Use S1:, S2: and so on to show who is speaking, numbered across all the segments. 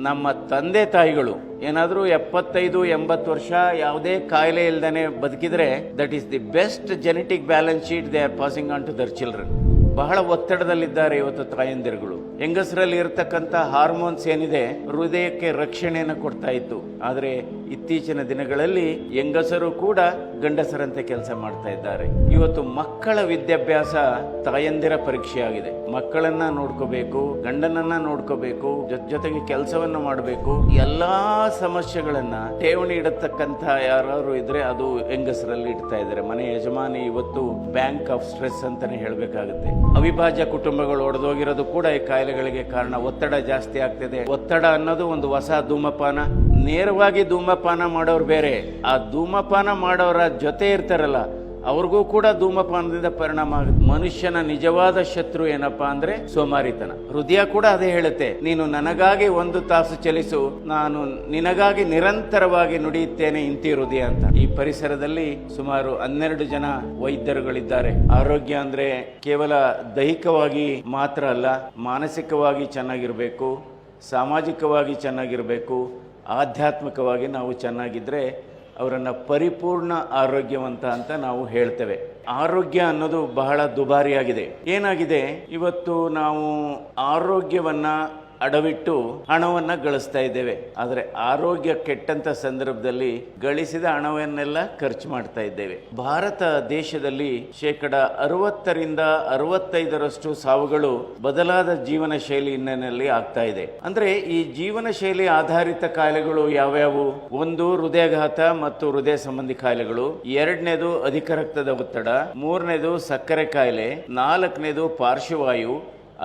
S1: ನಮ್ಮ ತಂದೆ ತಾಯಿಗಳು ಏನಾದರೂ 75-80 ವರ್ಷ ಯಾವುದೇ ಕಾಯಿಲೆ ಇಲ್ದೇ ಬದುಕಿದ್ರೆ that is the best genetic balance sheet they are passing on to their children. ಬಹಳ ಒತ್ತಡದಲ್ಲಿದ್ದಾರೆ ಇವತ್ತು ತಾಯಂದಿರುಗಳು. ಹೆಂಗಸರಲ್ಲಿ ಇರತಕ್ಕಂಥ ಹಾರ್ಮೋನ್ಸ್ ಏನಿದೆ ಹೃದಯಕ್ಕೆ ರಕ್ಷಣೆಯನ್ನು ಕೊಡ್ತಾ ಇತ್ತು. ಆದರೆ ಇತ್ತೀಚಿನ ದಿನಗಳಲ್ಲಿ ಹೆಂಗಸರು ಕೂಡ ಗಂಡಸರಂತೆ ಕೆಲಸ ಮಾಡ್ತಾ ಇದ್ದಾರೆ. ಇವತ್ತು ಮಕ್ಕಳ ವಿದ್ಯಾಭ್ಯಾಸ ತಾಯಂದಿರ ಪರೀಕ್ಷೆ ಆಗಿದೆ. ಮಕ್ಕಳನ್ನ ನೋಡ್ಕೋಬೇಕು, ಗಂಡನನ್ನ ನೋಡ್ಕೋಬೇಕು, ಜೊತೆಗೆ ಕೆಲಸವನ್ನ ಮಾಡಬೇಕು. ಎಲ್ಲಾ ಸಮಸ್ಯೆಗಳನ್ನ ಠೇವಣಿ ಇಡತಕ್ಕಂತ ಯಾರು ಇದ್ರೆ ಅದು ಹೆಂಗಸರಲ್ಲಿ ಇಡ್ತಾ ಇದ್ದಾರೆ. ಮನೆ ಯಜಮಾನಿ ಇವತ್ತು ಬ್ಯಾಂಕ್ ಆಫ್ ಸ್ಟ್ರೆಸ್ ಅಂತಾನೆ ಹೇಳ್ಬೇಕಾಗುತ್ತೆ. ಅವಿಭಾಜ್ಯ ಕುಟುಂಬಗಳು ಒಡೆದೋಗಿರೋದು ಕೂಡ ಈ ಕಾಯಿಲೆಗಳಿಗೆ ಕಾರಣ. ಒತ್ತಡ ಜಾಸ್ತಿ ಆಗ್ತಿದೆ. ಒತ್ತಡ ಅನ್ನೋದು ಒಂದು ಹೊಸ ಧೂಮಪಾನ. ನೇರವಾಗಿ ಧೂಮಪಾನ ಮಾಡೋರು ಬೇರೆ, ಆ ಧೂಮಪಾನ ಮಾಡೋರ ಜೊತೆ ಇರ್ತಾರಲ್ಲ ಅವ್ರಿಗೂ ಕೂಡ ಧೂಮಪಾನದಿಂದ ಪರಿಣಾಮ ಆಗುತ್ತೆ. ಮನುಷ್ಯನ ನಿಜವಾದ ಶತ್ರು ಏನಪ್ಪಾ ಅಂದ್ರೆ ಸೋಮಾರಿತನ. ಹೃದಯ ಕೂಡ ಅದೇ ಹೇಳುತ್ತೆ, ನೀನು ನನಗಾಗಿ 1 ತಾಸು ಚಲಿಸು, ನಾನು ನಿನಗಾಗಿ ನಿರಂತರವಾಗಿ ನುಡಿಯುತ್ತೇನೆ ಇಂತಿ ಹೃದಯ ಅಂತ. ಈ ಪರಿಸರದಲ್ಲಿ ಸುಮಾರು 12 ಜನ ವೈದ್ಯರುಗಳಿದ್ದಾರೆ. ಆರೋಗ್ಯ ಅಂದ್ರೆ ಕೇವಲ ದೈಹಿಕವಾಗಿ ಮಾತ್ರ ಅಲ್ಲ, ಮಾನಸಿಕವಾಗಿ ಚೆನ್ನಾಗಿರ್ಬೇಕು, ಸಾಮಾಜಿಕವಾಗಿ ಚೆನ್ನಾಗಿರ್ಬೇಕು, ಆಧ್ಯಾತ್ಮಿಕವಾಗಿ ನಾವು ಚೆನ್ನಾಗಿದ್ರೆ ಅವರನ್ನು ಪರಿಪೂರ್ಣ ಆರೋಗ್ಯವಂತ ಅಂತ ನಾವು ಹೇಳ್ತೇವೆ. ಆರೋಗ್ಯ ಅನ್ನೋದು ಬಹಳ ದುಬಾರಿಯಾಗಿದೆ. ಏನಾಗಿದೆ, ಇವತ್ತು ನಾವು ಆರೋಗ್ಯವನ್ನ ಅಡವಿಟ್ಟು ಹಣವನ್ನ ಗಳಿಸ್ತಾ ಇದ್ದೇವೆ. ಆದರೆ ಆರೋಗ್ಯ ಕೆಟ್ಟಂತ ಸಂದರ್ಭದಲ್ಲಿ ಗಳಿಸಿದ ಹಣವನ್ನೆಲ್ಲ ಖರ್ಚು ಮಾಡ್ತಾ ಇದ್ದೇವೆ. ಭಾರತ ದೇಶದಲ್ಲಿ 60% ಸಾವುಗಳು ಬದಲಾದ ಜೀವನ ಶೈಲಿ ಹಿನ್ನೆಲೆಯಲ್ಲಿ ಆಗ್ತಾ ಇದೆ. ಅಂದ್ರೆ ಈ ಜೀವನ ಶೈಲಿ ಆಧಾರಿತ ಕಾಯಿಲೆಗಳು ಯಾವ್ಯಾವು? ಒಂದು ಹೃದಯಾಘಾತ ಮತ್ತು ಹೃದಯ ಸಂಬಂಧಿ ಕಾಯಿಲೆಗಳು, 2ನೇದು ಅಧಿಕ ರಕ್ತದ ಒತ್ತಡ, 3ನೇದು ಸಕ್ಕರೆ ಕಾಯಿಲೆ, 4ನೇದು ಪಾರ್ಶ್ವವಾಯು,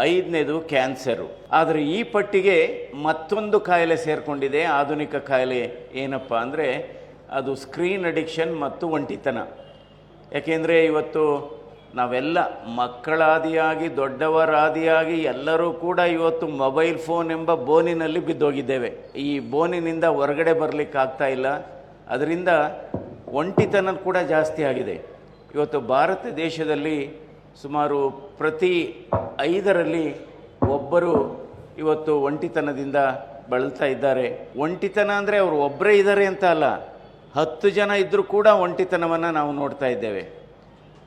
S1: 5ನೇದು ಕ್ಯಾನ್ಸರು. ಆದರೆ ಈ ಪಟ್ಟಿಗೆ ಮತ್ತೊಂದು ಕಾಯಿಲೆ ಸೇರ್ಕೊಂಡಿದೆ, ಆಧುನಿಕ ಕಾಯಿಲೆ. ಏನಪ್ಪ ಅಂದರೆ ಅದು ಸ್ಕ್ರೀನ್ ಅಡಿಕ್ಷನ್ ಮತ್ತು ಒಂಟಿತನ. ಯಾಕೆಂದರೆ ಇವತ್ತು ನಾವೆಲ್ಲ ಮಕ್ಕಳಾದಿಯಾಗಿ ದೊಡ್ಡವರಾದಿಯಾಗಿ ಎಲ್ಲರೂ ಕೂಡ ಇವತ್ತು ಮೊಬೈಲ್ ಫೋನ್ ಎಂಬ ಬೋನಿನಲ್ಲಿ ಬಿದ್ದೋಗಿದ್ದೇವೆ. ಈ ಬೋನಿನಿಂದ ಹೊರಗಡೆ ಬರಲಿಕ್ಕೆ ಆಗ್ತಾ ಇಲ್ಲ. ಅದರಿಂದ ಒಂಟಿತನ ಕೂಡ ಜಾಸ್ತಿ ಆಗಿದೆ. ಇವತ್ತು ಭಾರತ ದೇಶದಲ್ಲಿ ಸುಮಾರು ಪ್ರತಿ 5ರಲ್ಲಿ ಒಬ್ಬರು ಇವತ್ತು ಒಂಟಿತನದಿಂದ ಬಳಲ್ತಾ ಇದ್ದಾರೆ. ಒಂಟಿತನ ಅಂದರೆ ಅವರು ಒಬ್ಬರೇ ಇದ್ದಾರೆ ಅಂತ ಅಲ್ಲ, 10 ಜನ ಇದ್ದರೂ ಕೂಡ ಒಂಟಿತನವನ್ನು ನಾವು ನೋಡ್ತಾ ಇದ್ದೇವೆ.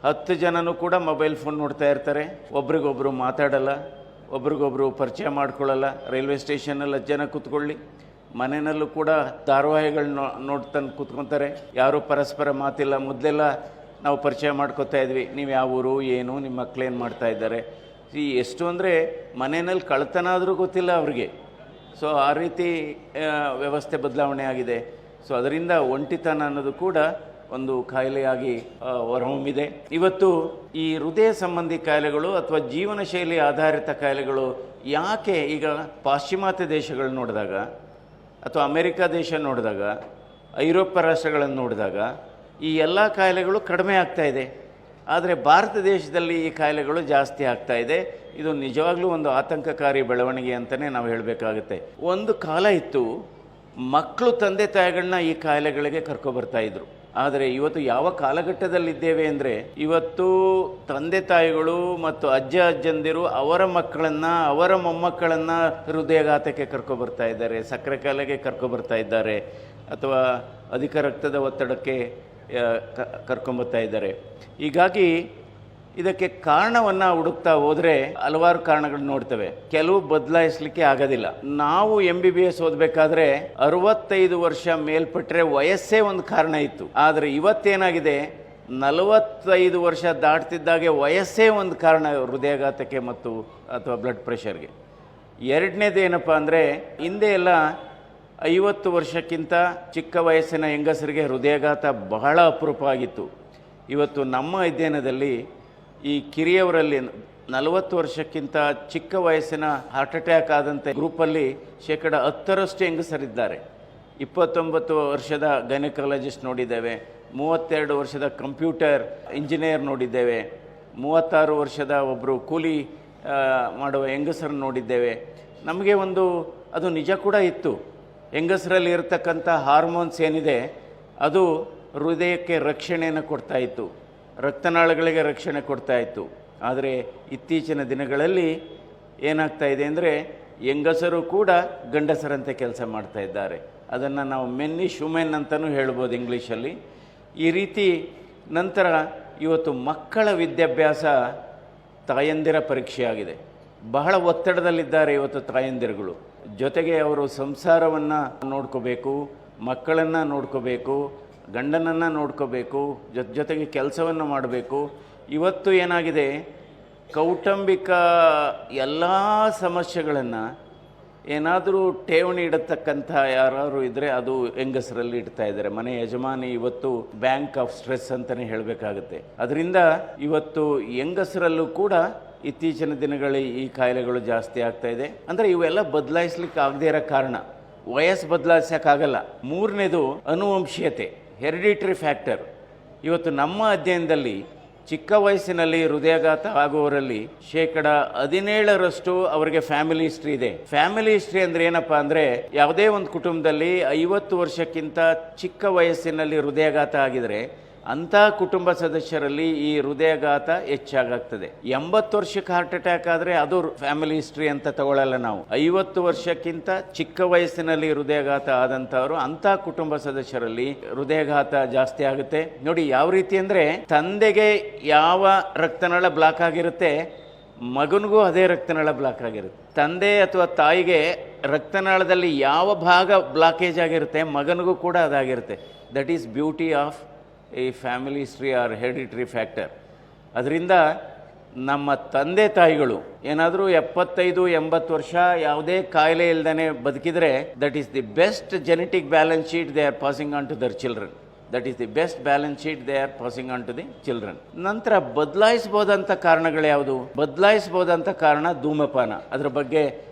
S1: 10 ಜನನೂ ಕೂಡ ಮೊಬೈಲ್ ಫೋನ್ ನೋಡ್ತಾ ಇರ್ತಾರೆ, ಒಬ್ರಿಗೊಬ್ರು ಮಾತಾಡಲ್ಲ, ಒಬ್ರಿಗೊಬ್ರು ಪರಿಚಯ ಮಾಡ್ಕೊಳ್ಳಲ್ಲ. ರೈಲ್ವೆ ಸ್ಟೇಷನಲ್ಲಿ 10 ಜನ ಕೂತ್ಕೊಳ್ಳಿ, ಮನೆಯಲ್ಲೂ ಕೂಡ ಧಾರಾವಾಹಿಗಳು ನೋಡ್ತಾನೆ ಕೂತ್ಕೊತಾರೆ. ಯಾರೂ ಪರಸ್ಪರ ಮಾತಿಲ್ಲ. ಮೊದಲೆಲ್ಲ ನಾವು ಪರಿಚಯ ಮಾಡ್ಕೋತಾ ಇದ್ವಿ, ನೀವು ಯಾವ ಊರು, ಏನು, ನಿಮ್ಮ ಮಕ್ಕಳೇನು ಮಾಡ್ತಾ ಇದ್ದಾರೆ. ಎಷ್ಟು ಅಂದರೆ ಮನೆಯಲ್ಲಿ ಕಳ್ತನ ಆದರೂ ಗೊತ್ತಿಲ್ಲ ಅವ್ರಿಗೆ. ಸೊ ಆ ರೀತಿ ವ್ಯವಸ್ಥೆ ಬದಲಾವಣೆ ಆಗಿದೆ. ಸೊ ಅದರಿಂದ ಒಂಟಿತನ ಅನ್ನೋದು ಕೂಡ ಒಂದು ಕಾಯಿಲೆಯಾಗಿ ಹೊರಹೊಮ್ಮಿದೆ. ಇವತ್ತು ಈ ಹೃದಯ ಸಂಬಂಧಿ ಕಾಯಿಲೆಗಳು ಅಥವಾ ಜೀವನ ಶೈಲಿ ಆಧಾರಿತ ಕಾಯಿಲೆಗಳು ಯಾಕೆ ಈಗ ಪಾಶ್ಚಿಮಾತ್ಯ ದೇಶಗಳು ನೋಡಿದಾಗ ಅಥವಾ ಅಮೆರಿಕ ದೇಶ ನೋಡಿದಾಗ, ಐರೋಪ್ಯ ರಾಷ್ಟ್ರಗಳನ್ನು ನೋಡಿದಾಗ ಈ ಎಲ್ಲ ಕಾಯಿಲೆಗಳು ಕಡಿಮೆ ಆಗ್ತಾ ಇದೆ. ಆದರೆ ಭಾರತ ದೇಶದಲ್ಲಿ ಈ ಕಾಯಿಲೆಗಳು ಜಾಸ್ತಿ ಆಗ್ತಾ ಇದೆ. ಇದು ನಿಜವಾಗ್ಲೂ ಒಂದು ಆತಂಕಕಾರಿ ಬೆಳವಣಿಗೆ ಅಂತಲೇ ನಾವು ಹೇಳಬೇಕಾಗುತ್ತೆ. ಒಂದು ಕಾಲ ಇತ್ತು, ಮಕ್ಕಳು ತಂದೆ ತಾಯಿಗಳನ್ನ ಈ ಕಾಯಿಲೆಗಳಿಗೆ ಕರ್ಕೊಬರ್ತಾ ಇದ್ರು. ಆದರೆ ಇವತ್ತು ಯಾವ ಕಾಲಘಟ್ಟದಲ್ಲಿದ್ದೇವೆ ಅಂದರೆ, ಇವತ್ತು ತಂದೆ ತಾಯಿಗಳು ಮತ್ತು ಅಜ್ಜಂದಿರು ಅವರ ಮಕ್ಕಳನ್ನು, ಅವರ ಮೊಮ್ಮಕ್ಕಳನ್ನು ಹೃದಯಾಘಾತಕ್ಕೆ ಕರ್ಕೊಬರ್ತಾ ಇದ್ದಾರೆ, ಸಕ್ಕರೆ ಕಾಯಿಲೆಗೆ ಕರ್ಕೊಬರ್ತಾ ಇದ್ದಾರೆ, ಅಥವಾ ಅಧಿಕ ರಕ್ತದ ಒತ್ತಡಕ್ಕೆ ಕರ್ಕೊಂಬರ್ತಾ ಇದ್ದಾರೆ. ಹೀಗಾಗಿ ಇದಕ್ಕೆ ಕಾರಣವನ್ನು ಹುಡುಕ್ತಾ ಹೋದರೆ ಹಲವಾರು ಕಾರಣಗಳು ನೋಡ್ತೇವೆ. ಕೆಲವು ಬದಲಾಯಿಸಲಿಕ್ಕೆ ಆಗೋದಿಲ್ಲ. ನಾವು MBBS ಓದಬೇಕಾದ್ರೆ 65 ವರ್ಷ ಮೇಲ್ಪಟ್ಟರೆ ವಯಸ್ಸೇ ಒಂದು ಕಾರಣ ಇತ್ತು. ಆದರೆ ಇವತ್ತೇನಾಗಿದೆ, 45 ವರ್ಷ ದಾಟ್ತಿದ್ದಾಗೆ ವಯಸ್ಸೇ ಒಂದು ಕಾರಣ ಹೃದಯಾಘಾತಕ್ಕೆ ಮತ್ತು ಅಥವಾ ಬ್ಲಡ್ ಪ್ರೆಷರ್ಗೆ. 2ನೇದು ಏನಪ್ಪ ಅಂದರೆ, ಹಿಂದೆ ಎಲ್ಲ 50 ವರ್ಷಕ್ಕಿಂತ ಚಿಕ್ಕ ವಯಸ್ಸಿನ ಹೆಂಗಸರಿಗೆ ಹೃದಯಾಘಾತ ಬಹಳ ಅಪರೂಪ ಆಗಿತ್ತು. ಇವತ್ತು ನಮ್ಮ ಅಧ್ಯಯನದಲ್ಲಿ ಈ ಕಿರಿಯವರಲ್ಲಿ 40 ವರ್ಷಕ್ಕಿಂತ ಚಿಕ್ಕ ವಯಸ್ಸಿನ ಹಾರ್ಟ್ ಅಟ್ಯಾಕ್ ಆದಂಥ ಗ್ರೂಪಲ್ಲಿ 10% ಹೆಂಗಸರಿದ್ದಾರೆ. 29 ವರ್ಷದ ಗೈನಕಾಲಜಿಸ್ಟ್ ನೋಡಿದ್ದೇವೆ, 32 ವರ್ಷದ ಕಂಪ್ಯೂಟರ್ ಇಂಜಿನಿಯರ್ ನೋಡಿದ್ದೇವೆ, 36 ವರ್ಷದ ಒಬ್ಬರು ಕೂಲಿ ಮಾಡುವ ಹೆಂಗಸರನ್ನು ನೋಡಿದ್ದೇವೆ. ನಮಗೆ ಅದು ನಿಜ ಕೂಡ ಇತ್ತು. ಹೆಂಗಸರಲ್ಲಿ ಇರತಕ್ಕಂಥ ಹಾರ್ಮೋನ್ಸ್ ಏನಿದೆ ಅದು ಹೃದಯಕ್ಕೆ ರಕ್ಷಣೆಯನ್ನು ಕೊಡ್ತಾ ಇತ್ತು, ರಕ್ತನಾಳಗಳಿಗೆ ರಕ್ಷಣೆ ಕೊಡ್ತಾ ಇತ್ತು. ಆದರೆ ಇತ್ತೀಚಿನ ದಿನಗಳಲ್ಲಿ ಏನಾಗ್ತಾ ಇದೆ ಅಂದರೆ, ಹೆಂಗಸರು ಕೂಡ ಗಂಡಸರಂತೆ ಕೆಲಸ ಮಾಡ್ತಾ ಇದ್ದಾರೆ. ಅದನ್ನು ನಾವು ಮೆನ್ನಿಶ್ ವುಮೆನ್ ಅಂತಲೂ ಹೇಳ್ಬೋದು ಇಂಗ್ಲೀಷಲ್ಲಿ. ಈ ರೀತಿ ನಂತರ ಇವತ್ತು ಮಕ್ಕಳ ವಿದ್ಯಾಭ್ಯಾಸ ತಾಯಂದಿರ ಪರೀಕ್ಷೆಯಾಗಿದೆ. ಬಹಳ ಒತ್ತಡದಲ್ಲಿದ್ದಾರೆ ಇವತ್ತು ತಾಯಂದಿರುಗಳು. ಜೊತೆಗೆ ಅವರು ಸಂಸಾರವನ್ನು ನೋಡ್ಕೋಬೇಕು, ಮಕ್ಕಳನ್ನು ನೋಡ್ಕೋಬೇಕು, ಗಂಡನನ್ನು ನೋಡ್ಕೋಬೇಕು, ಜೊತೆಗೆ ಕೆಲಸವನ್ನು ಮಾಡಬೇಕು. ಇವತ್ತು ಏನಾಗಿದೆ, ಕೌಟುಂಬಿಕ ಎಲ್ಲ ಸಮಸ್ಯೆಗಳನ್ನು ಏನಾದರೂ ಠೇವಣಿ ಇಡತಕ್ಕಂಥ ಯಾರು ಇದ್ದರೆ ಅದು ಹೆಂಗಸರಲ್ಲಿ ಇಡ್ತಾ ಇದ್ದಾರೆ. ಮನೆ ಯಜಮಾನಿ ಇವತ್ತು ಬ್ಯಾಂಕ್ ಆಫ್ ಸ್ಟ್ರೆಸ್ ಅಂತಲೇ ಹೇಳಬೇಕಾಗುತ್ತೆ. ಅದರಿಂದ ಇವತ್ತು ಹೆಂಗಸರಲ್ಲೂ ಕೂಡ ಇತ್ತೀಚಿನ ದಿನಗಳಲ್ಲಿ ಈ ಕಾಯಿಲೆಗಳು ಜಾಸ್ತಿ ಆಗ್ತಾ ಇದೆ. ಅಂದರೆ ಇವೆಲ್ಲ ಬದಲಾಯಿಸ್ಲಿಕ್ಕೆ ಆಗದೇ ಇರೋ ಕಾರಣ, ವಯಸ್ಸು ಬದಲಾಯಿಸೋಕ್ಕಾಗಲ್ಲ. ಮೂರನೇದು ಅನುವಂಶೀಯತೆ, ಹೆರಿಡಿಟರಿ ಫ್ಯಾಕ್ಟರ್. ಇವತ್ತು ನಮ್ಮ ಅಧ್ಯಯನದಲ್ಲಿ ಚಿಕ್ಕ ವಯಸ್ಸಿನಲ್ಲಿ ಹೃದಯಾಘಾತ ಆಗುವವರಲ್ಲಿ 17% ಅವರಿಗೆ ಫ್ಯಾಮಿಲಿ ಹಿಸ್ಟ್ರಿ ಇದೆ. ಫ್ಯಾಮಿಲಿ ಹಿಸ್ಟ್ರಿ ಅಂದರೆ ಏನಪ್ಪ ಅಂದರೆ, ಯಾವುದೇ ಒಂದು ಕುಟುಂಬದಲ್ಲಿ 50 ವರ್ಷಕ್ಕಿಂತ ಚಿಕ್ಕ ವಯಸ್ಸಿನಲ್ಲಿ ಹೃದಯಾಘಾತ ಆಗಿದರೆ ಅಂಥ ಕುಟುಂಬ ಸದಸ್ಯರಲ್ಲಿ ಈ ಹೃದಯಾಘಾತ ಹೆಚ್ಚಾಗ್ತದೆ. 80 ವರ್ಷಕ್ಕೆ ಹಾರ್ಟ್ ಅಟ್ಯಾಕ್ ಆದರೆ ಅದು ಫ್ಯಾಮಿಲಿ ಹಿಸ್ಟ್ರಿ ಅಂತ ತಗೊಳ್ಳಲ್ಲ ನಾವು. 50 ವರ್ಷಕ್ಕಿಂತ ಚಿಕ್ಕ ವಯಸ್ಸಿನಲ್ಲಿ ಹೃದಯಾಘಾತ ಆದಂಥವರು ಅಂಥ ಕುಟುಂಬ ಸದಸ್ಯರಲ್ಲಿ ಹೃದಯಾಘಾತ ಜಾಸ್ತಿ ಆಗುತ್ತೆ. ನೋಡಿ ಯಾವ ರೀತಿ ಅಂದರೆ, ತಂದೆಗೆ ಯಾವ ರಕ್ತನಾಳ ಬ್ಲಾಕ್ ಆಗಿರುತ್ತೆ, ಮಗನಿಗೂ ಅದೇ ರಕ್ತನಾಳ ಬ್ಲಾಕ್ ಆಗಿರುತ್ತೆ. ತಂದೆ ಅಥವಾ ತಾಯಿಗೆ ರಕ್ತನಾಳದಲ್ಲಿ ಯಾವ ಭಾಗ ಬ್ಲಾಕೇಜ್ ಆಗಿರುತ್ತೆ, ಮಗನಿಗೂ ಕೂಡ ಅದಾಗಿರುತ್ತೆ. ದಟ್ ಈಸ್ ಬ್ಯೂಟಿ ಆಫ್ ಈ family history or hereditary factor. ಅದರಿಂದ ನಮ್ಮ ತಂದೆ ತಾಯಿಗಳು ಏನಾದರೂ 75-80 ವರ್ಷ ಯಾವುದೇ ಕಾಯಿಲೆ ಇಲ್ದೇ ಬದುಕಿದರೆ, that is the best genetic balance sheet they are passing on to their children. That is the best balance sheet they are passing on to the children. ನಂತರ ಬದಲಾಯಿಸ್ಬೋದಂಥ ಕಾರಣಗಳು ಯಾವುದು? ಬದಲಾಯಿಸ್ಬೋದಂಥ ಕಾರಣ ಧೂಮಪಾನ. ಅದರ ಬಗ್ಗೆ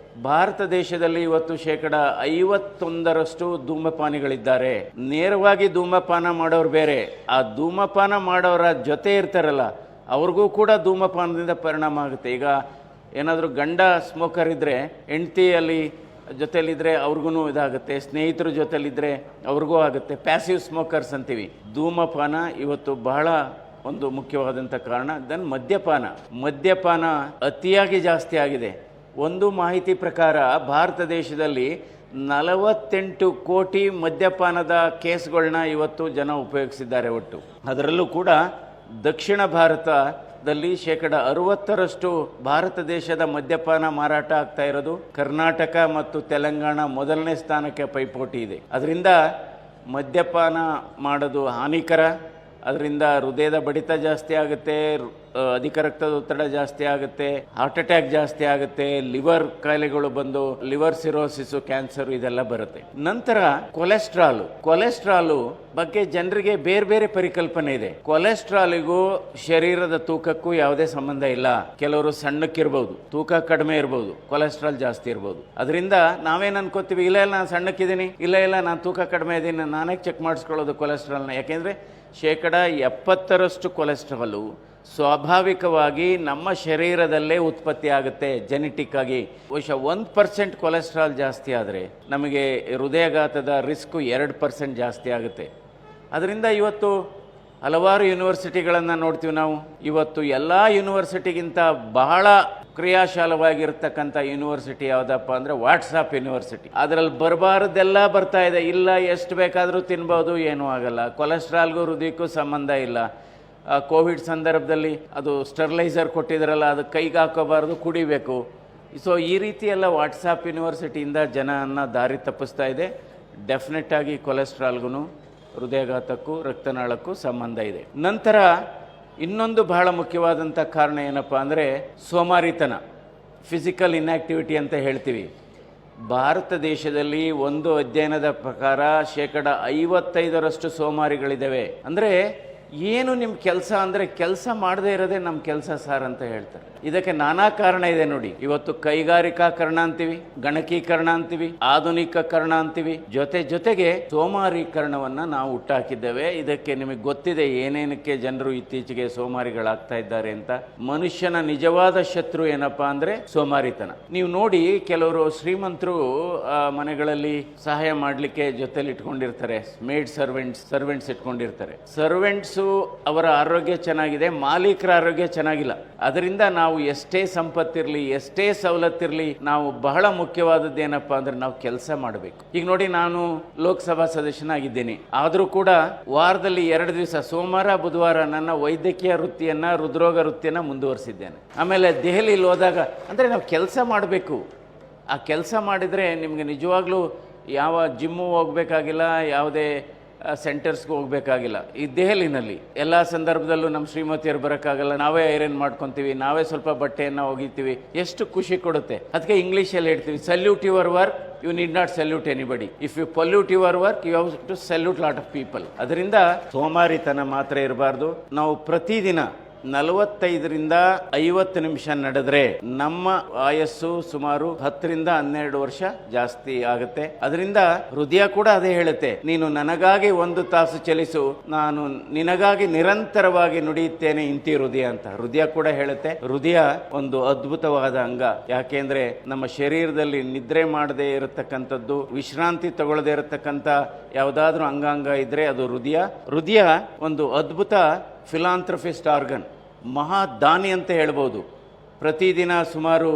S1: ಭಾರತ ದೇಶದಲ್ಲಿ ಇವತ್ತು 51% ಧೂಮಪಾನಿಗಳಿದ್ದಾರೆ. ನೇರವಾಗಿ ಧೂಮಪಾನ ಮಾಡೋರು ಬೇರೆ, ಆ ಧೂಮಪಾನ ಮಾಡೋರ ಜೊತೆ ಇರ್ತಾರಲ್ಲ ಅವ್ರಿಗೂ ಕೂಡ ಧೂಮಪಾನದಿಂದ ಪರಿಣಾಮ ಆಗುತ್ತೆ. ಈಗ ಏನಾದರೂ ಗಂಡ ಸ್ಮೋಕರ್ ಇದ್ದರೆ ಹೆಂಡತಿಯಲ್ಲಿ ಜೊತೆಲಿದ್ದರೆ ಅವ್ರಿಗೂ ಇದಾಗುತ್ತೆ, ಸ್ನೇಹಿತರ ಜೊತೆಲಿದ್ದರೆ ಅವ್ರಿಗೂ ಆಗುತ್ತೆ. ಪ್ಯಾಸಿವ್ ಸ್ಮೋಕರ್ಸ್ ಅಂತೀವಿ. ಧೂಮಪಾನ ಇವತ್ತು ಬಹಳ ಒಂದು ಮುಖ್ಯವಾದಂಥ ಕಾರಣ. ದೆನ್ ಮದ್ಯಪಾನ ಅತಿಯಾಗಿ ಜಾಸ್ತಿ ಆಗಿದೆ. ಒಂದು ಮಾಹಿತಿ ಪ್ರಕಾರ ಭಾರತ ದೇಶದಲ್ಲಿ 48 ಕೋಟಿ ಮದ್ಯಪಾನದ ಕೇಸ್ಗಳನ್ನ ಇವತ್ತು ಜನ ಉಪಯೋಗಿಸಿದ್ದಾರೆ ಒಟ್ಟು. ಅದರಲ್ಲೂ ಕೂಡ ದಕ್ಷಿಣ ಭಾರತದಲ್ಲಿ 60% ಭಾರತ ದೇಶದ ಮದ್ಯಪಾನ ಮಾರಾಟ ಆಗ್ತಾ ಇರೋದು ಕರ್ನಾಟಕ ಮತ್ತು ತೆಲಂಗಾಣ ಮೊದಲನೇ ಸ್ಥಾನಕ್ಕೆ ಪೈಪೋಟಿ ಇದೆ. ಅದರಿಂದ ಮದ್ಯಪಾನ ಮಾಡೋದು ಹಾನಿಕರ. ಅದರಿಂದ ಹೃದಯದ ಬಡಿತ ಜಾಸ್ತಿ ಆಗುತ್ತೆ, ಅಧಿಕ ರಕ್ತದೊತ್ತಡ ಜಾಸ್ತಿ ಆಗುತ್ತೆ, ಹಾರ್ಟ್ ಅಟ್ಯಾಕ್ ಜಾಸ್ತಿ ಆಗುತ್ತೆ, ಲಿವರ್ ಕಾಯಿಲೆಗಳು ಬಂದು ಲಿವರ್ ಸಿರೋಸಿಸು, ಕ್ಯಾನ್ಸರ್ ಇದೆಲ್ಲ ಬರುತ್ತೆ. ನಂತರ ಕೊಲೆಸ್ಟ್ರಾಲು ಬಗ್ಗೆ ಜನರಿಗೆ ಬೇರೆ ಬೇರೆ ಪರಿಕಲ್ಪನೆ ಇದೆ. ಕೊಲೆಸ್ಟ್ರಾಲಿಗೂ ಶರೀರದ ತೂಕಕ್ಕೂ ಯಾವುದೇ ಸಂಬಂಧ ಇಲ್ಲ. ಕೆಲವರು ಸಣ್ಣಕ್ಕಿರ್ಬೋದು, ತೂಕ ಕಡಿಮೆ ಇರ್ಬೋದು, ಕೊಲೆಸ್ಟ್ರಾಲ್ ಜಾಸ್ತಿ ಇರ್ಬೋದು. ಅದರಿಂದ ನಾವೇನು ಅನ್ಕೋತೀವಿ, ಇಲ್ಲ ನಾನು ಸಣ್ಣಕ್ಕಿದ್ದೀನಿ, ಇಲ್ಲ ನಾನು ತೂಕ ಕಡಿಮೆ ಇದ್ದೀನಿ, ನಾನೇ ಚೆಕ್ ಮಾಡಿಸ್ಕೊಳ್ಳೋದು ಕೊಲೆಸ್ಟ್ರಾಲ್ನ. ಯಾಕೆಂದರೆ 70% ಕೊಲೆಸ್ಟ್ರಾಲು ಸ್ವಾಭಾವಿಕವಾಗಿ ನಮ್ಮ ಶರೀರದಲ್ಲೇ ಉತ್ಪತ್ತಿ ಆಗುತ್ತೆ ಜೆನೆಟಿಕ್ ಆಗಿ. ಬಹುಶಃ 1% ಕೊಲೆಸ್ಟ್ರಾಲ್ ಜಾಸ್ತಿ ಆದರೆ ನಮಗೆ ಹೃದಯಾಘಾತದ ರಿಸ್ಕು 2% ಜಾಸ್ತಿ ಆಗುತ್ತೆ. ಅದರಿಂದ ಇವತ್ತು ಹಲವಾರು ಯೂನಿವರ್ಸಿಟಿಗಳನ್ನು ನೋಡ್ತೀವಿ ನಾವು. ಇವತ್ತು ಎಲ್ಲ ಯೂನಿವರ್ಸಿಟಿಗಿಂತ ಬಹಳ ಕ್ರಿಯಾಶಾಲವಾಗಿರ್ತಕ್ಕಂಥ ಯೂನಿವರ್ಸಿಟಿ ಯಾವುದಪ್ಪ ಅಂದರೆ ವಾಟ್ಸಾಪ್ ಯೂನಿವರ್ಸಿಟಿ. ಅದರಲ್ಲಿ ಬರಬಾರದೆಲ್ಲ ಬರ್ತಾ ಇದೆ. ಇಲ್ಲ, ಎಷ್ಟು ಬೇಕಾದರೂ ತಿನ್ಬೋದು, ಏನೂ ಆಗಲ್ಲ. ಕೊಲೆಸ್ಟ್ರಾಲ್ಗೂ ಹೃದಯಕ್ಕೂ ಸಂಬಂಧ ಇಲ್ಲ. ಕೋವಿಡ್ ಸಂದರ್ಭದಲ್ಲಿ ಅದು ಸ್ಟೆರ್ಲೈಸರ್ ಕೊಟ್ಟಿದ್ರಲ್ಲ, ಅದು ಕೈಗೆ ಹಾಕೋಬಾರ್ದು, ಕುಡಿಬೇಕು. ಸೊ ಈ ರೀತಿ ಎಲ್ಲ ವಾಟ್ಸಾಪ್ ಯೂನಿವರ್ಸಿಟಿಯಿಂದ ಜನನ ದಾರಿ ತಪ್ಪಿಸ್ತಾ ಇದೆ. ಡೆಫಿನೆಟ್ಟಾಗಿ ಕೊಲೆಸ್ಟ್ರಾಲ್ಗೂ ಹೃದಯಾಘಾತಕ್ಕೂ ರಕ್ತನಾಳಕ್ಕೂ ಸಂಬಂಧ ಇದೆ. ನಂತರ ಇನ್ನೊಂದು ಬಹಳ ಮುಖ್ಯವಾದಂಥ ಕಾರಣ ಏನಪ್ಪ ಅಂದರೆ ಸೋಮಾರಿತನ, ಫಿಸಿಕಲ್ ಇನ್ಆಕ್ಟಿವಿಟಿ ಅಂತ ಹೇಳ್ತೀವಿ. ಭಾರತ ದೇಶದಲ್ಲಿ ಒಂದು ಅಧ್ಯಯನದ ಪ್ರಕಾರ 55% ಸೋಮಾರಿಗಳಿದ್ದಾವೆ. ಅಂದರೆ ಏನು ನಿಮ್ಮ ಕೆಲಸ ಅಂದರೆ ಕೆಲಸ ಮಾಡದೇ ಇರೋದೇ ನಮ್ಮ ಕೆಲಸ ಸಾರ್ ಅಂತ ಹೇಳ್ತಾರೆ. ಇದಕ್ಕೆ ನಾನಾ ಕಾರಣ ಇದೆ ನೋಡಿ. ಇವತ್ತು ಕೈಗಾರಿಕಾಕರಣ ಅಂತೀವಿ, ಗಣಕೀಕರಣ ಅಂತೀವಿ, ಆಧುನಿಕಕರಣ ಅಂತೀವಿ, ಜೊತೆಗೆ ಸೋಮಾರೀಕರಣವನ್ನು ನಾವು ಹುಟ್ಟಾಕಿದ್ದೇವೆ. ಇದಕ್ಕೆ ನಿಮಗೆ ಗೊತ್ತಿದೆ ಏನೇನಕ್ಕೆ ಜನರು ಇತ್ತೀಚೆಗೆ ಸೋಮಾರಿಗಳಾಗ್ತಾ ಇದ್ದಾರೆ ಅಂತ. ಮನುಷ್ಯನ ನಿಜವಾದ ಶತ್ರು ಏನಪ್ಪ ಅಂದರೆ ಸೋಮಾರಿತನ. ನೀವು ನೋಡಿ, ಕೆಲವರು ಶ್ರೀಮಂತರು ಮನೆಗಳಲ್ಲಿ ಸಹಾಯ ಮಾಡಲಿಕ್ಕೆ ಜೊತೆಲಿ ಇಟ್ಕೊಂಡಿರ್ತಾರೆ, ಮೇಡ್ ಸರ್ವೆಂಟ್ಸ್ ಇಟ್ಕೊಂಡಿರ್ತಾರೆ. ಸರ್ವೆಂಟ್ಸ್ ಪೇಷಂಟ್ಸು ಅವರ ಆರೋಗ್ಯ ಚೆನ್ನಾಗಿದೆ, ಮಾಲೀಕರ ಆರೋಗ್ಯ ಚೆನ್ನಾಗಿಲ್ಲ. ಅದರಿಂದ ನಾವು ಎಷ್ಟೇ ಸಂಪತ್ತಿರಲಿ, ಎಷ್ಟೇ ಸವಲತ್ತಿರಲಿ, ನಾವು ಬಹಳ ಮುಖ್ಯವಾದದ್ದು ಏನಪ್ಪ ಅಂದ್ರೆ ನಾವು ಕೆಲಸ ಮಾಡಬೇಕು. ಈಗ ನೋಡಿ, ನಾನು ಲೋಕಸಭಾ ಸದಸ್ಯನಾಗಿದ್ದೀನಿ, ಆದರೂ ಕೂಡ ವಾರದಲ್ಲಿ 2 ದಿವಸ ಸೋಮವಾರ ಬುಧವಾರ ನನ್ನ ವೈದ್ಯಕೀಯ ವೃತ್ತಿಯನ್ನು, ಹೃದ್ರೋಗ ವೃತ್ತಿಯನ್ನು ಮುಂದುವರಿಸಿದ್ದೇನೆ. ಆಮೇಲೆ ದೆಹಲಿಯಲ್ಲಿ ಹೋದಾಗ ಅಂದರೆ ನಾವು ಕೆಲಸ ಮಾಡಬೇಕು. ಆ ಕೆಲಸ ಮಾಡಿದರೆ ನಿಮಗೆ ನಿಜವಾಗ್ಲೂ ಯಾವ ಜಿಮ್ಮು ಹೋಗಬೇಕಾಗಿಲ್ಲ, ಯಾವುದೇ ಸೆಂಟರ್ಸ್ಗೆ ಹೋಗಬೇಕಾಗಿಲ್ಲ. ಈ ದೆಹಲಿನಲ್ಲಿ ಎಲ್ಲ ಸಂದರ್ಭದಲ್ಲೂ ನಮ್ಮ ಶ್ರೀಮತಿಯರು ಬರೋಕ್ಕಾಗಲ್ಲ, ನಾವೇ ಐರನ್ ಮಾಡ್ಕೊತೀವಿ, ನಾವೇ ಸ್ವಲ್ಪ ಬಟ್ಟೆಯನ್ನು ಒಗಿತೀವಿ, ಎಷ್ಟು ಖುಷಿ ಕೊಡುತ್ತೆ. ಅದಕ್ಕೆ ಇಂಗ್ಲೀಷಲ್ಲಿ ಹೇಳ್ತೀವಿ, salute your work, you need not salute anybody. If you pollute your work, you have to salute lot of people. ಅದರಿಂದ ಸೋಮಾರಿತನ ಮಾತ್ರ ಇರಬಾರ್ದು. ನಾವು ಪ್ರತಿದಿನ 45ರಿಂದ 50 ನಿಮಿಷ ನಡೆದ್ರೆ ನಮ್ಮ ಆಯಸ್ಸು ಸುಮಾರು 10ರಿಂದ 12 ವರ್ಷ ಜಾಸ್ತಿ ಆಗುತ್ತೆ. ಅದರಿಂದ ಹೃದಯ ಕೂಡ ಅದೇ ಹೇಳುತ್ತೆ, ನೀನು ನನಗಾಗಿ 1 ತಾಸು ಚಲಿಸು, ನಾನು ನಿನಗಾಗಿ ನಿರಂತರವಾಗಿ ನುಡಿಯುತ್ತೇನೆ ಇಂತಿ ಹೃದಯ ಅಂತ ಹೃದಯ ಕೂಡ ಹೇಳುತ್ತೆ. ಹೃದಯ ಒಂದು ಅದ್ಭುತವಾದ ಅಂಗ. ಯಾಕೆಂದ್ರೆ ನಮ್ಮ ಶರೀರದಲ್ಲಿ ನಿದ್ರೆ ಮಾಡದೇ ಇರತಕ್ಕಂಥದ್ದು, ವಿಶ್ರಾಂತಿ ತಗೊಳ್ಳದೇ ಇರತಕ್ಕಂಥ ಯಾವುದಾದ್ರೂ ಅಂಗಾಂಗ ಇದ್ರೆ ಅದು ಹೃದಯ. ಹೃದಯ ಒಂದು ಅದ್ಭುತ ಫಿಲಾಂಥ್ರಫಿಸ್ಟ್ ಆರ್ಗನ್, ಮಹಾದಾನಿ ಅಂತ ಹೇಳ್ಬೋದು. ಪ್ರತಿದಿನ ಸುಮಾರು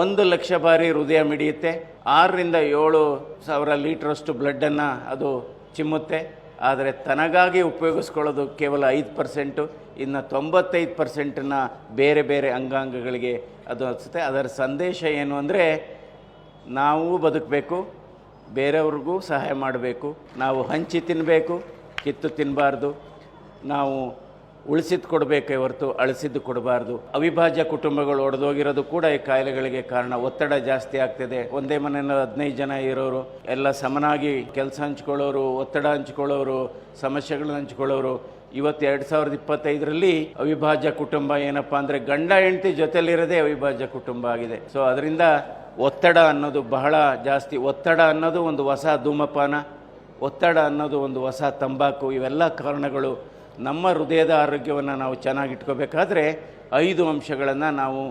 S1: 1 ಲಕ್ಷ ಬಾರಿ ಹೃದಯ ಮಿಡಿಯುತ್ತೆ. 6ರಿಂದ 7 ಸಾವಿರ ಲೀಟ್ರಷ್ಟು ಬ್ಲಡ್ಡನ್ನು ಅದು ಚಿಮ್ಮುತ್ತೆ. ಆದರೆ ತನಗಾಗಿ ಉಪಯೋಗಿಸ್ಕೊಳ್ಳೋದು ಕೇವಲ 5%. ಇನ್ನು 95%ನ್ನ ಬೇರೆ ಬೇರೆ ಅಂಗಾಂಗಗಳಿಗೆ ಅದು ಅನಿಸುತ್ತೆ. ಅದರ ಸಂದೇಶ ಏನು ಅಂದರೆ, ನಾವು ಬದುಕಬೇಕು, ಬೇರೆಯವ್ರಿಗೂ ಸಹಾಯ ಮಾಡಬೇಕು, ನಾವು ಹಂಚಿ ತಿನ್ನಬೇಕು, ಕಿತ್ತು ತಿನ್ನಬಾರ್ದು, ನಾವು ಉಳಿಸಿದ್ದು ಕೊಡಬೇಕೇ ಹೊರತು ಅಳಿಸಿದ್ದು ಕೊಡಬಾರ್ದು. ಅವಿಭಾಜ್ಯ ಕುಟುಂಬಗಳು ಒಡೆದೋಗಿರೋದು ಕೂಡ ಈ ಕಾಯಿಲೆಗಳಿಗೆ ಕಾರಣ. ಒತ್ತಡ ಜಾಸ್ತಿ ಆಗ್ತಿದೆ. ಒಂದೇ ಮನೆಯಲ್ಲಿ 15 ಜನ ಇರೋರು, ಎಲ್ಲ ಸಮನಾಗಿ ಕೆಲಸ ಹಂಚ್ಕೊಳ್ಳೋರು, ಒತ್ತಡ ಹಂಚ್ಕೊಳ್ಳೋರು, ಸಮಸ್ಯೆಗಳನ್ನ ಹಂಚ್ಕೊಳ್ಳೋರು. ಇವತ್ತು 2025ರಲ್ಲಿ ಅವಿಭಾಜ್ಯ ಕುಟುಂಬ ಏನಪ್ಪ ಅಂದರೆ ಗಂಡ ಹೆಂಡತಿ ಜೊತೆಲಿರೋದೇ ಅವಿಭಾಜ್ಯ ಕುಟುಂಬ ಆಗಿದೆ. ಸೊ ಅದರಿಂದ ಒತ್ತಡ ಅನ್ನೋದು ಬಹಳ ಜಾಸ್ತಿ. ಒತ್ತಡ ಅನ್ನೋದು ಒಂದು ಹೊಸ ಧೂಮಪಾನ, ಒತ್ತಡ ಅನ್ನೋದು ಒಂದು ಹೊಸ ತಂಬಾಕು. ಇವೆಲ್ಲ ಕಾರಣಗಳು. ನಮ್ಮ ಹೃದಯದ ಆರೋಗ್ಯವನ್ನು ನಾವು ಚೆನ್ನಾಗಿಟ್ಕೋಬೇಕಾದ್ರೆ 5 ಅಂಶಗಳನ್ನು ನಾವು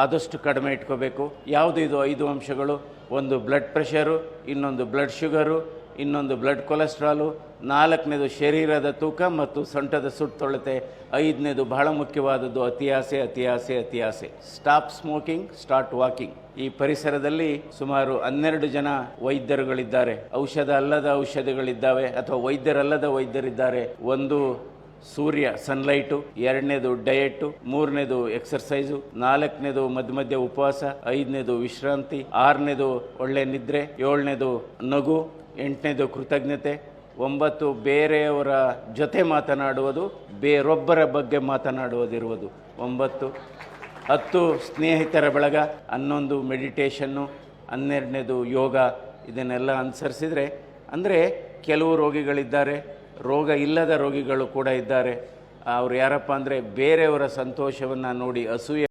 S1: ಆದಷ್ಟು ಕಡಿಮೆ ಇಟ್ಕೋಬೇಕು. ಯಾವುದು ಇದು 5 ಅಂಶಗಳು? ಒಂದು ಬ್ಲಡ್ ಪ್ರೆಷರು, ಇನ್ನೊಂದು ಬ್ಲಡ್ ಶುಗರು, ಇನ್ನೊಂದು ಬ್ಲಡ್ ಕೊಲೆಸ್ಟ್ರಾಲು, 4ನೇದು ಶರೀರದ ತೂಕ ಮತ್ತು ಸೊಂಟದ ಸುತ್ತೊಳತೆ, 5ನೇದು ಬಹಳ ಮುಖ್ಯವಾದದ್ದು ಅತಿಯಾಸೆ, ಅತಿಯಾಸೆ, ಅತಿಯಾಸೆ. Stop smoking, start walking. ಈ ಪರಿಸರದಲ್ಲಿ ಸುಮಾರು 12 ಜನ ವೈದ್ಯರುಗಳಿದ್ದಾರೆ. ಔಷಧ ಅಲ್ಲದ ಔಷಧಿಗಳಿದ್ದಾವೆ, ಅಥವಾ ವೈದ್ಯರಲ್ಲದ ವೈದ್ಯರಿದ್ದಾರೆ. ಒಂದು ಸೂರ್ಯ, ಸನ್ಲೈಟು, 2ನೇದು ಡಯೆಟ್ಟು, 3ನೇದು ಎಕ್ಸರ್ಸೈಸು, 4ನೇದು ಮಧ್ಯ ಉಪವಾಸ, 5ನೇದು ವಿಶ್ರಾಂತಿ, 6ನೇದು ಒಳ್ಳೆ ನಿದ್ರೆ, 7ನೇದು ನಗು, 8ನೇದು ಕೃತಜ್ಞತೆ, 9 ಬೇರೆಯವರ ಜೊತೆ ಮಾತನಾಡುವುದು, ಬೇರೊಬ್ಬರ ಬಗ್ಗೆ ಮಾತನಾಡುವುದಿರುವುದು 9. 10 ಸ್ನೇಹಿತರ ಬಳಗ, 11 ಮೆಡಿಟೇಷನ್ನು, 12ನೇದು ಯೋಗ. ಇದನ್ನೆಲ್ಲ ಅನುಸರಿಸಿದರೆ, ಅಂದರೆ ಕೆಲವು ರೋಗಿಗಳಿದ್ದಾರೆ, ರೋಗ ಇಲ್ಲದ ರೋಗಿಗಳು ಕೂಡ ಇದ್ದಾರೆ. ಅವ್ರು ಯಾರಪ್ಪ ಅಂದರೆ ಬೇರೆಯವರ ಸಂತೋಷವನ್ನು ನೋಡಿ ಅಸೂಯೆ